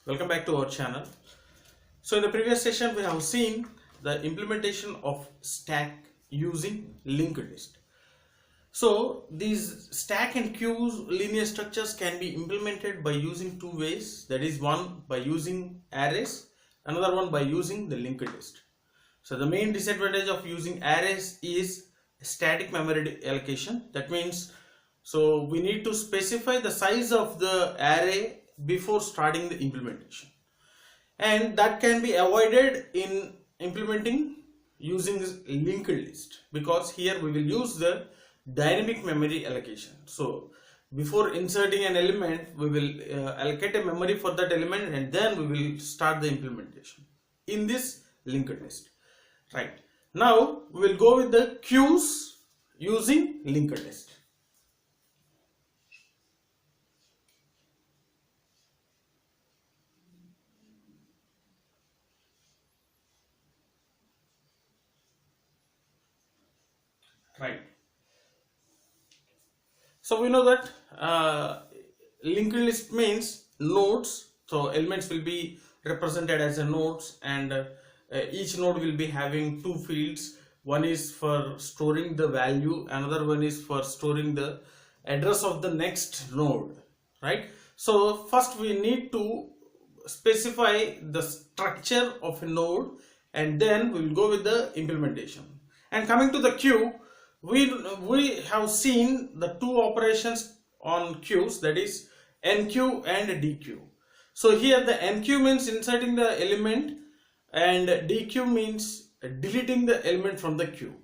Welcome back to our channel. So in the previous session we have seen the implementation of stack using linked list. So these stack and queues linear structures can be implemented by using two ways, that is one by using arrays, another one by using the linked list. So the main disadvantage of using arrays is static memory allocation. That means so we need to specify the size of the array before starting the implementation, and that can be avoided in implementing using this linked list, because here we will use the dynamic memory allocation. So before inserting an element we will allocate a memory for that element, and then we will start the implementation in this linked list. Right, now we will go with the queues using linked list. Right, so we know that linked list means nodes, so elements will be represented as a nodes, and each node will be having two fields. One is for storing the value, another one is for storing the address of the next node. Right, so first we need to specify the structure of a node, and then we will go with the implementation. And coming to the queue, we have seen the two operations on queues, that is enqueue and dequeue. So here the enqueue means inserting the element, and dequeue means deleting the element from the queue.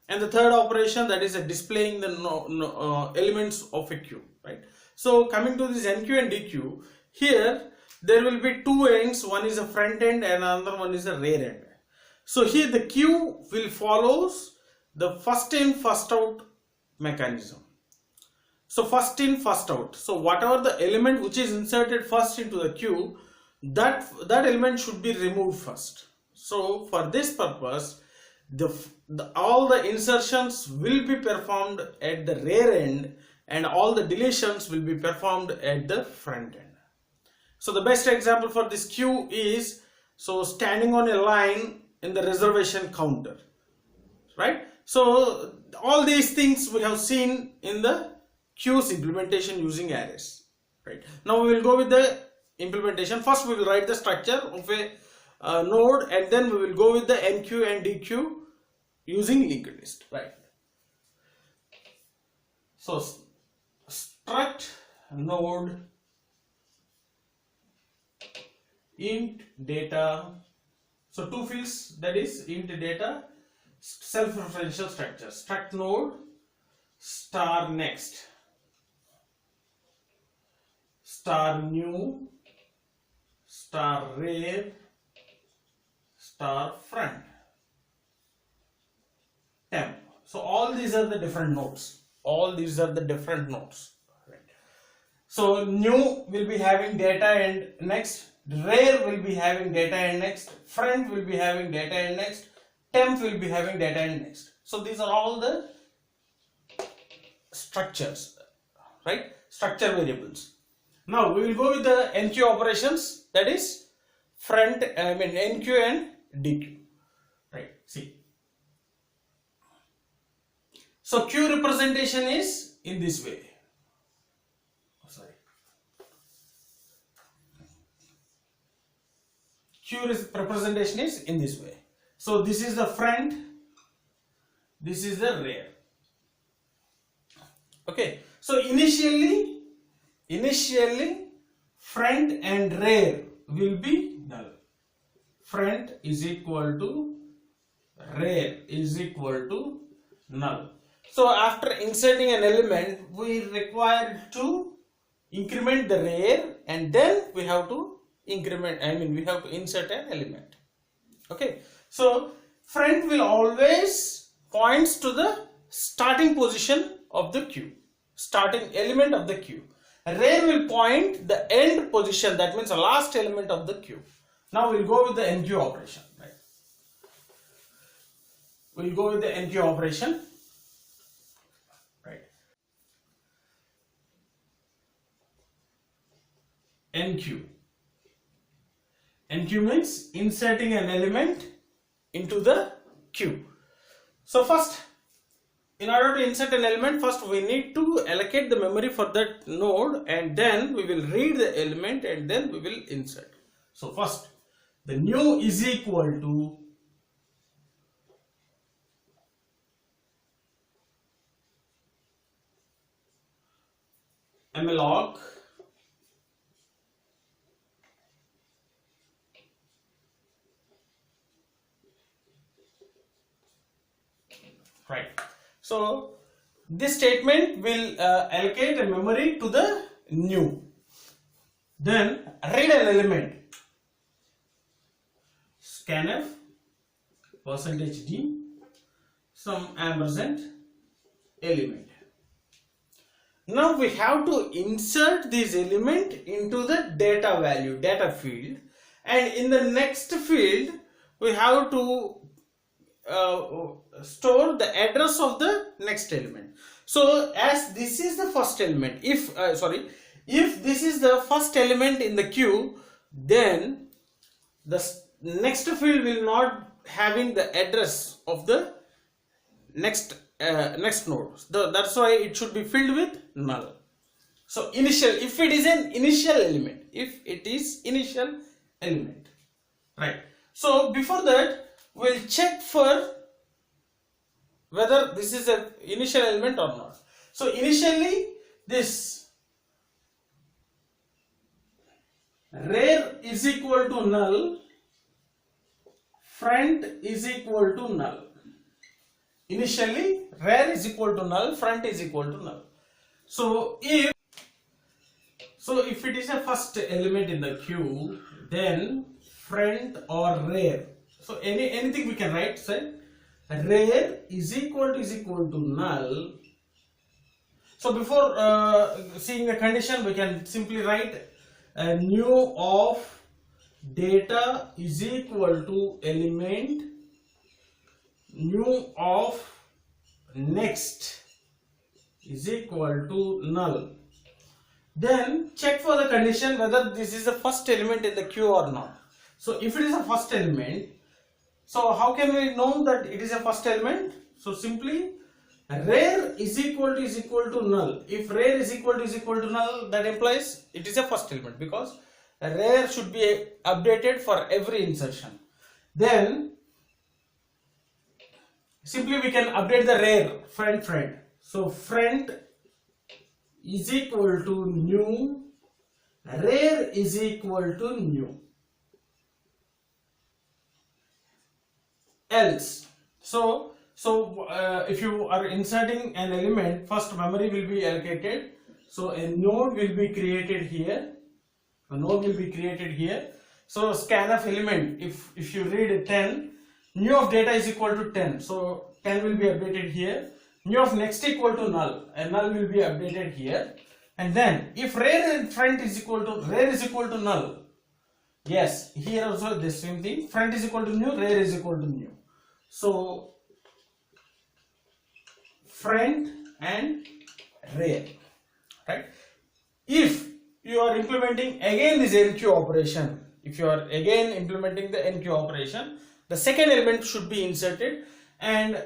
And the third operation, that is displaying the elements of a queue. Right, so coming to this enqueue and dequeue, here there will be two ends, one is a front end and another one is a rear end. So here the queue will follows the first in first out mechanism. So first in first out, so whatever the element which is inserted first into the queue, that element should be removed first. So for this purpose, all the insertions will be performed at the rear end, and all the deletions will be performed at the front end. So the best example for this queue is so standing on a line in the reservation counter. Right, so all these things we have seen in the queues implementation using arrays. Right, now we will go with the implementation. First we will write the structure of a node, and then we will go with the enqueue and dequeue using linked list. Right, so struct node int data, so two fields, that is int data, self-referential structure, struct node star next star new star rear star front temp. So all these are the different nodes. Right. So new will be having data and next, rear will be having data and next, front will be having data and next, temp will be having data and next. So these are all the structures, right? Structure variables. Now we will go with the enqueue operations, that is enqueue and dequeue. Right, see. So queue representation is in this way. Queue representation is in this way. So this is the front, this is the rear. Okay, so initially front and rear will be null. Front is equal to rear is equal to null. So after inserting an element, we require to increment the rear, and then we have to we have to insert an element. Okay, so front will always points to the starting position of the queue, starting element of the queue. Rear will point the end position, that means the last element of the queue. Now we'll go with the enqueue operation. Right, we'll go with the enqueue operation. Right, enqueue. Enqueue means inserting an element into the queue. So first, in order to insert an element, first we need to allocate the memory for that node, and then we will read the element and then we will insert. So first, the new is equal to malloc right. So this statement will allocate a memory to the new, then read an element, scanf %d some ampersand element. Now we have to insert this element into the data field, and in the next field we have to store the address of the next element. So as this is the first element, if this is the first element in the queue, then the next field will not having the address of the next node. That's why it should be filled with null. So initial, if it is an initial element, right? So before that, we'll check for whether this is an initial element or not. So initially, this rear is equal to null, front is equal to null. Initially, rear is equal to null, front is equal to null. So if it is a first element in the queue, then front or rear. So anything we can write, say rear is equal to null. So before seeing the condition, we can simply write new of data is equal to element new of next is equal to null. Then check for the condition whether this is the first element in the queue or not. So if it is a first element, so how can we know that it is a first element? So simply rear is equal to null. If rear is equal to null, that implies it is a first element, because rear should be updated for every insertion. Then simply we can update the rear, front. So front is equal to new, rear is equal to new. Else, so if you are inserting an element, first memory will be allocated. So a node will be created here. So scanf element, if you read 10, new of data is equal to 10. So 10 will be updated here. New of next equal to null, and null will be updated here. And then if rear and front is equal to null, yes, here also the same thing. Front is equal to new, rear is equal to new. So front and rear, right? If you are implementing again this enqueue operation, the second element should be inserted, and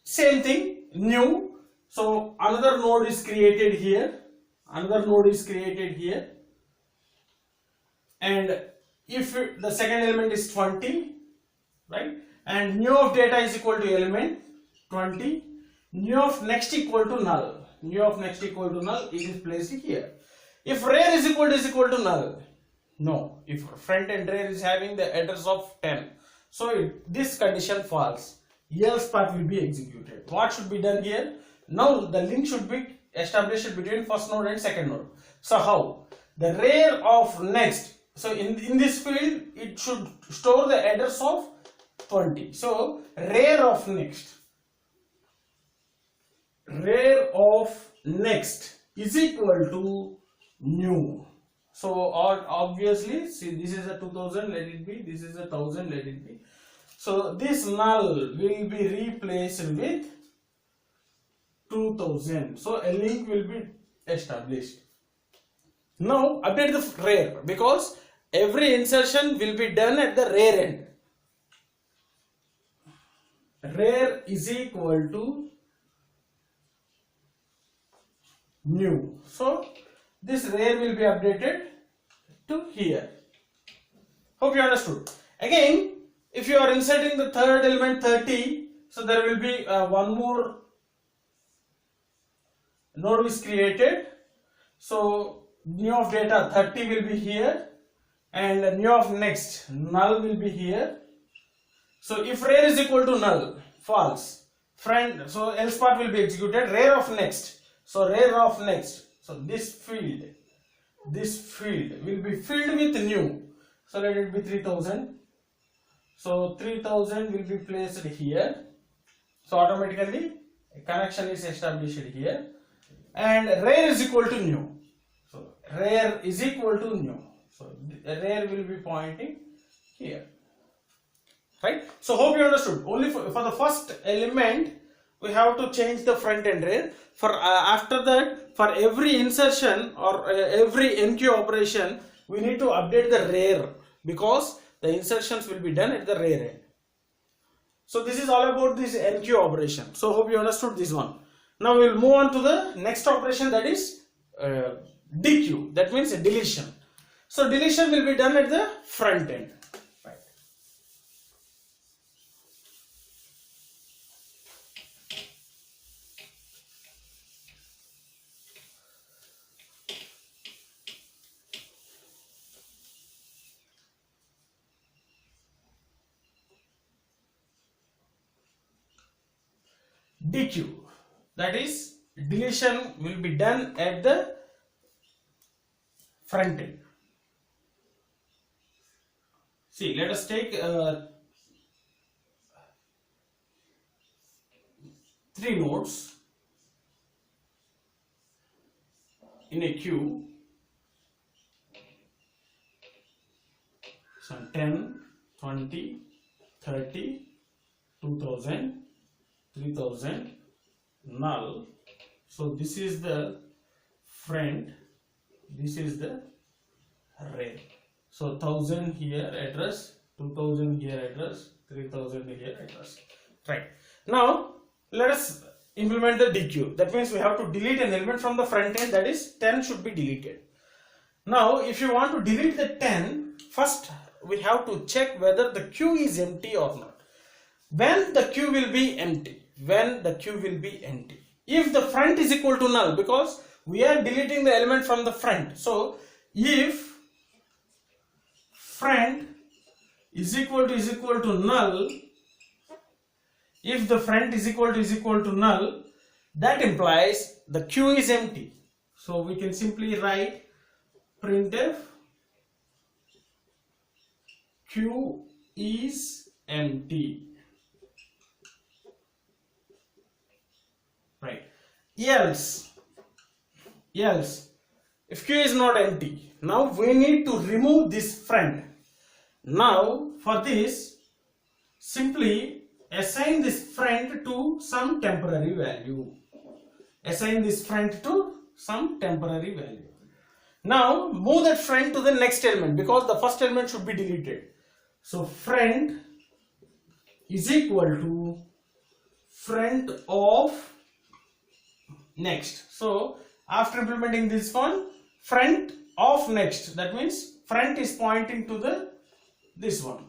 same thing, new. So another node is created here, and if the second element is 20, right, and new of data is equal to element 20, new of next equal to null, it is placed here. If rear is equal to null, no, if front and rear is having the address of 10, so this condition falls, else part will be executed. What should be done here? Now the link should be established between first node and second node. So how? The rear of next, so in this field it should store the address of 20. So rear of next is equal to new. So obviously, see, this is a 2000, let it be, this is a 1000, let it be. So this null will be replaced with 2000. So a link will be established. Now update the rear, because every insertion will be done at the rear end. Rear is equal to new. So this rear will be updated to here. Hope you understood. Again, if you are inserting the third element 30, so there will be one more node is created. So new of data 30 will be here, and new of next null will be here. So if rear is equal to null, false, friend, so else part will be executed. Rear of next, so rear of next, so this field will be filled with new. So let it be 3000. So 3000 will be placed here. So automatically a connection is established here, and rear is equal to new. So rear is equal to new. So rear will be pointing here. Right? So hope you understood. Only for the first element we have to change the front and rear. For after that, for every insertion or every enqueue operation, we need to update the rear, because the insertions will be done at the rear end. So this is all about this enqueue operation. So hope you understood this one. Now we will move on to the next operation, that is dequeue. That means deletion. So deletion will be done at the front end. Right. Dequeue, that is deletion will be done at the front end. See, let us take 3 nodes in a queue. So 10, 20, 30, 2000, 3000, null. So this is the front, this is the rear. So 1000 here address, 2000 here address, 3000 here address. Right. Now let us implement the dequeue. That means we have to delete an element from the front end, that is 10 should be deleted. Now if you want to delete the 10, first we have to check whether the queue is empty or not. When the queue will be empty, if the front is equal to null, because we are deleting the element from the front. So if front is equal to null, if the front is equal to null, that implies the queue is empty. So we can simply write printf queue is empty. Right. Else if queue is not empty, now we need to remove this front. Now for this, simply assign this front to some temporary value. Now move that front to the next element, because the first element should be deleted. So front is equal to front of next. So after implementing this one, front of next, that means front is pointing to this one.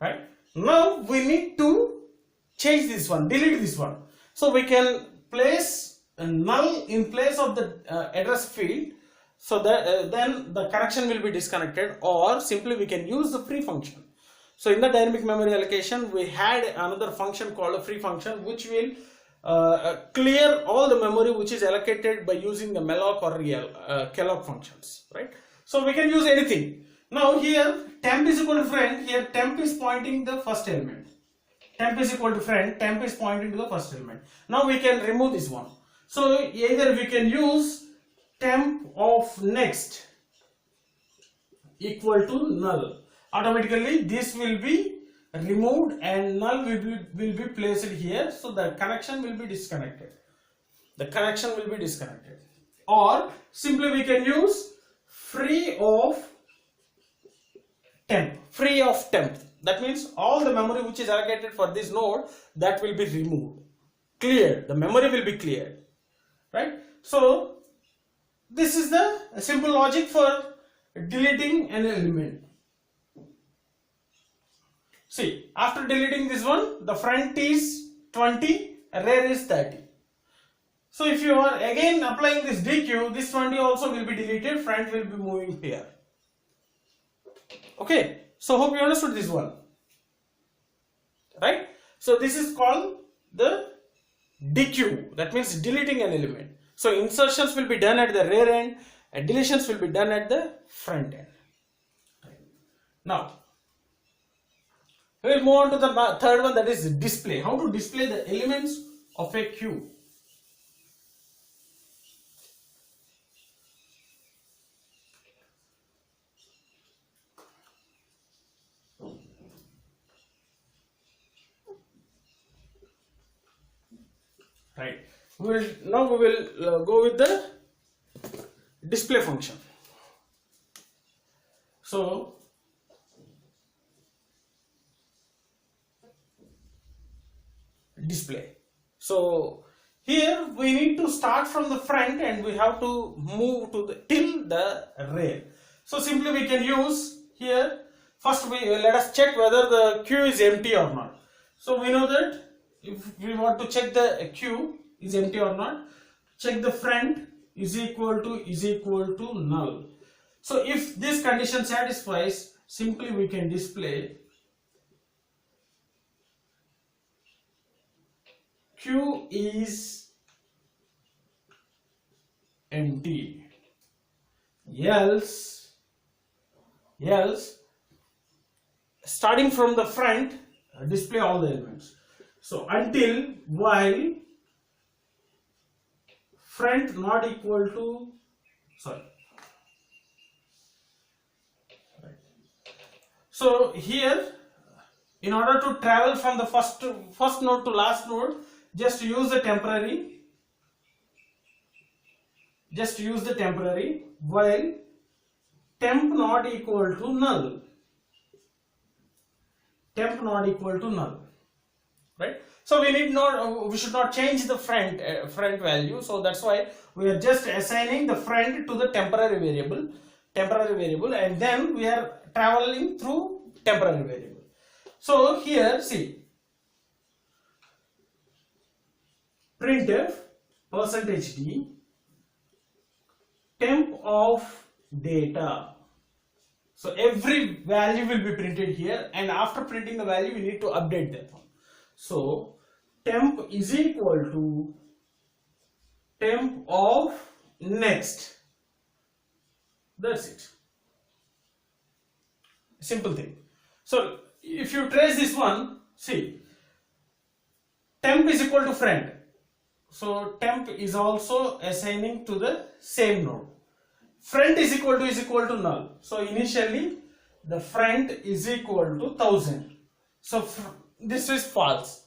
Right. Now we need to change this one, delete this one. So we can place a null in place of the address field, so that then the connection will be disconnected, or simply we can use the free function. So in the dynamic memory allocation, we had another function called a free function, which will clear all the memory which is allocated by using the malloc or calloc functions, right? So we can use anything. Now here temp is equal to front, here temp is pointing the first element. Temp is equal to front, temp is pointing to the first element. Now we can remove this one. So either we can use temp of next equal to null. Automatically this will be removed and null will be placed here, so the connection will be disconnected. Or simply we can use free of temp. That means all the memory which is allocated for this node, that will be removed, cleared. The memory will be cleared, right? So this is the simple logic for deleting an element. See, after deleting this one, the front is 20, rear is 30. So if you are again applying this dequeue, this 20 also will be deleted, front will be moving here. Okay, so hope you understood this one, right? So this is called the dequeue, that means deleting an element. So insertions will be done at the rear end and deletions will be done at the front end. Now we will move on to the third one, that is display. How to display the elements of a queue. Right. Now we will go with the display function. So display. So here we need to start from the front and we have to move to the till the rear. So simply we can use here, first let us check whether the queue is empty or not. So we know that if we want to check the queue is empty or not, check the front is equal to null. So if this condition satisfies, simply we can display queue is empty, else starting from the front display all the elements. So until while front not equal to So here, in order to travel from the first node to last node, just use the temporary while temp not equal to null. Right? So we should not change the front value. So that's why we are just assigning the front to the temporary variable, and then we are traveling through temporary variable. So here see, printf %d temp of data. So every value will be printed here, and after printing the value we need to update that one. So temp is equal to temp of next. That's it. Simple thing. So if you trace this one, see, temp is equal to front. So temp is also assigning to the same node. Front is equal to null. So initially the front is equal to 1000. So this is false.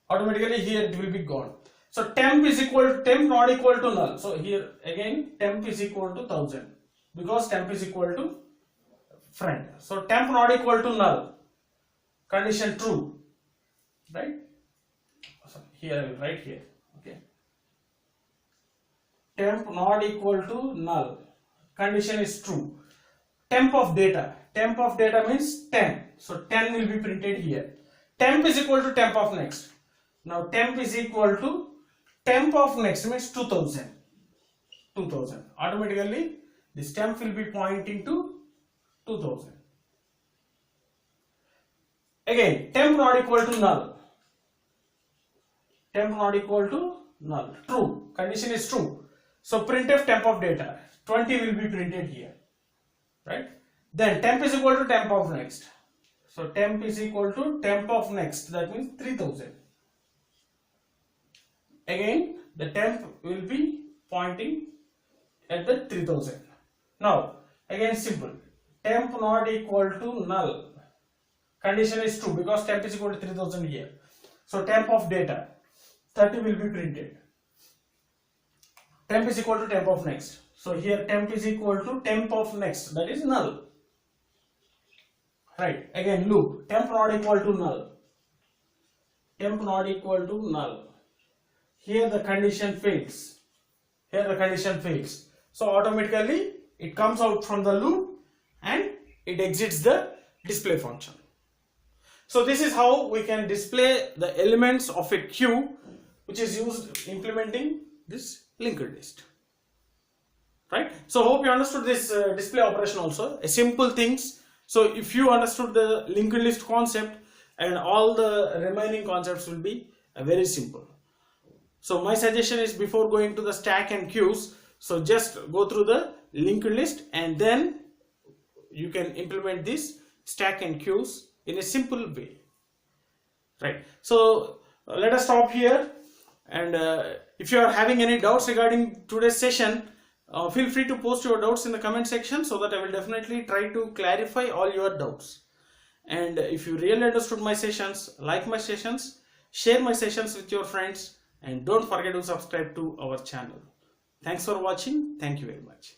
Automatically here it will be gone. So temp not equal to null. So here again temp is equal to 1000 because temp is equal to front. So temp not equal to null. Condition true. Right? So here I will write here. Okay. Temp not equal to null. Condition is true. Temp of data means 10. So 10 will be printed here. Temp is equal to temp of next. Now temp is equal to temp of next means 2000. Automatically this temp will be pointing to 2000. Again, temp not equal to null. True. Condition is true. So printf temp of data 20 will be printed here, right? Then temp is equal to temp of next. So temp is equal to temp of next, that means 3000. Again the temp will be pointing at the 3000. Now again simple, temp not equal to null. Condition is true because temp is equal to 3000 here. So temp of data 30 will be printed. Temp is equal to temp of next. So here temp is equal to temp of next, that is null. Right, again loop, temp not equal to null. Temp not equal to null. Here the condition fails. Here the condition fails. So automatically it comes out from the loop and it exits the display function. So this is how we can display the elements of a queue which is used implementing this linked list. Right? So hope you understood this display operation also. A simple things. So if you understood the linked list concept, and all the remaining concepts will be very simple. So my suggestion is, before going to the stack and queues, so just go through the linked list and then you can implement this stack and queues in a simple way. Right. So let us stop here, and if you are having any doubts regarding today's session, feel free to post your doubts in the comment section, so that I will definitely try to clarify all your doubts. And if you really understood my sessions, like my sessions, share my sessions with your friends, and don't forget to subscribe to our channel. Thanks for watching. Thank you very much.